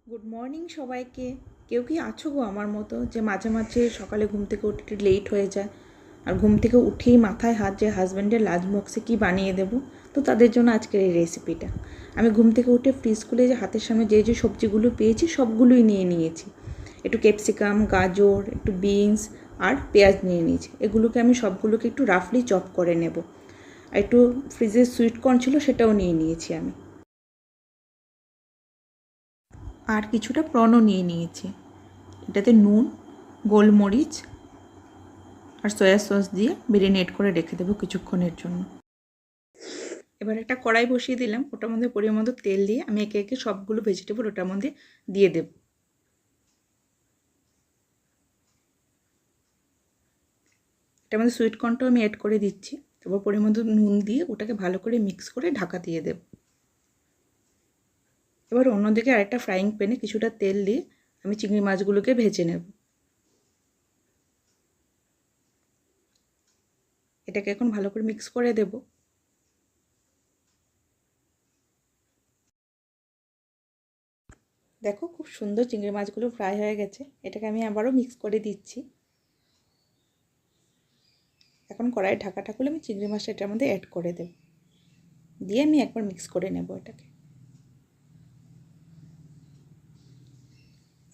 Good morning সবাইকে। কেউ কি আছো গো আমার মতো যে মাঝে মাঝে সকালে ঘুম থেকে উঠে একটু লেট হয়ে যায়, আর ঘুম থেকে উঠেই মাথায় হাত যে হাজব্যান্ডের লাঞ্চ বক্সে কী বানিয়ে দেবো। তো তাদের জন্য আজকের এই রেসিপিটা। আমি ঘুম থেকে উঠে ফ্রিজ খুলে যে হাতের সামনে যে যে সবজিগুলো পেয়েছি সবগুলোই নিয়ে নিয়েছি। একটু ক্যাপসিকাম, গাজর, একটু বিনস আর পেঁয়াজ নিয়ে নিয়েছি। এগুলোকে আমি সবগুলোকে একটু রাফলি চপ করে নেব। আর একটু ফ্রিজের সুইট কর্ন ছিল, সেটাও নিয়ে নিয়েছি আমি। আর কিছুটা প্রনও নিয়ে নিয়েছি। এটাতে নুন, গোলমরিচ আর সয়া সস দিয়ে মেরিনেট করে রেখে দেবো কিছুক্ষণের জন্য। এবার একটা কড়াই বসিয়ে দিলাম, ওটার মধ্যে পরিমাণ মতো তেল দিয়ে আমি একে একে সবগুলো ভেজিটেবল ওটার মধ্যে দিয়ে দেব। এটার মধ্যে সুইট কর্নটাও আমি অ্যাড করে দিচ্ছি। তারপর পরিমাণ মতো নুন দিয়ে ওটাকে ভালো করে মিক্স করে ঢাকা দিয়ে দেব। এবার অন্যদিকে আরেকটা ফ্রাইং প্যানে কিছুটা তেল দিয়ে আমি চিংড়ি মাছগুলোকে ভেজে নেব। এটাকে এখন ভালো করে মিক্স করে দেব। দেখো খুব সুন্দর চিংড়ি মাছগুলো ফ্রাই হয়ে গেছে। এটাকে আমি আবারও মিক্স করে দিচ্ছি। এখন কড়াইয়ের ঢাকাটা খুলে আমি চিংড়ি মাছটা এটার মধ্যে অ্যাড করে দেব, দিয়ে আমি একবার মিক্স করে নেব এটাকে।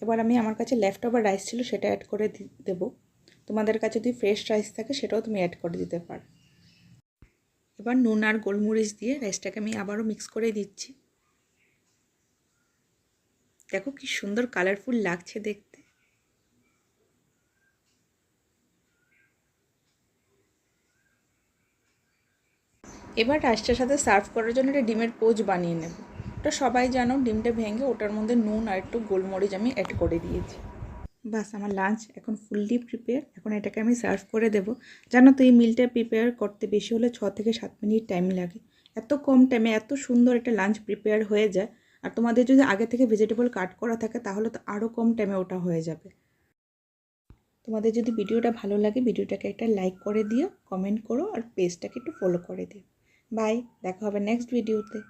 এবার আমি আমার কাছে লেফট ওভার রাইস ছিল সেটা অ্যাড করে দেব। তোমাদের কাছে যদি ফ্রেশ রাইস থাকে সেটাও তুমি অ্যাড করে দিতে পারো। এবার নুন আর গোলমরিচ দিয়ে রাইসটাকে আমি আবারও মিক্স করে দিচ্ছি। দেখো কি সুন্দর কালারফুল লাগছে দেখতে। এবার রাইসটার সাথে সার্ভ করার জন্য একটা ডিমের পোচ বানিয়ে নেব। ওটা সবাই জানো, ডিমটা ভেঙে ওটার মধ্যে নুন আর একটু গোলমরিচ আমি অ্যাড করে দিয়েছি। বাস আমার লাঞ্চ এখন ফুললি প্রিপেয়ার। এখন এটাকে আমি সার্ভ করে দেবো। জানো তো এই মিলটা প্রিপেয়ার করতে বেশি হলে 6 থেকে 7 মিনিট টাইম লাগে। এত কম টাইমে এত সুন্দর একটা লাঞ্চ প্রিপেয়ার হয়ে যায়। আর তোমাদের যদি আগে থেকে ভেজিটেবল কাট করা থাকে তাহলে তো আরও কম টাইমে ওটা হয়ে যাবে। তোমাদের যদি ভিডিওটা ভালো লাগে ভিডিওটাকে একটা লাইক করে দিও, কমেন্ট করো আর পেজটাকে একটু ফলো করে দিও। বাই, দেখা হবে নেক্সট ভিডিওতে।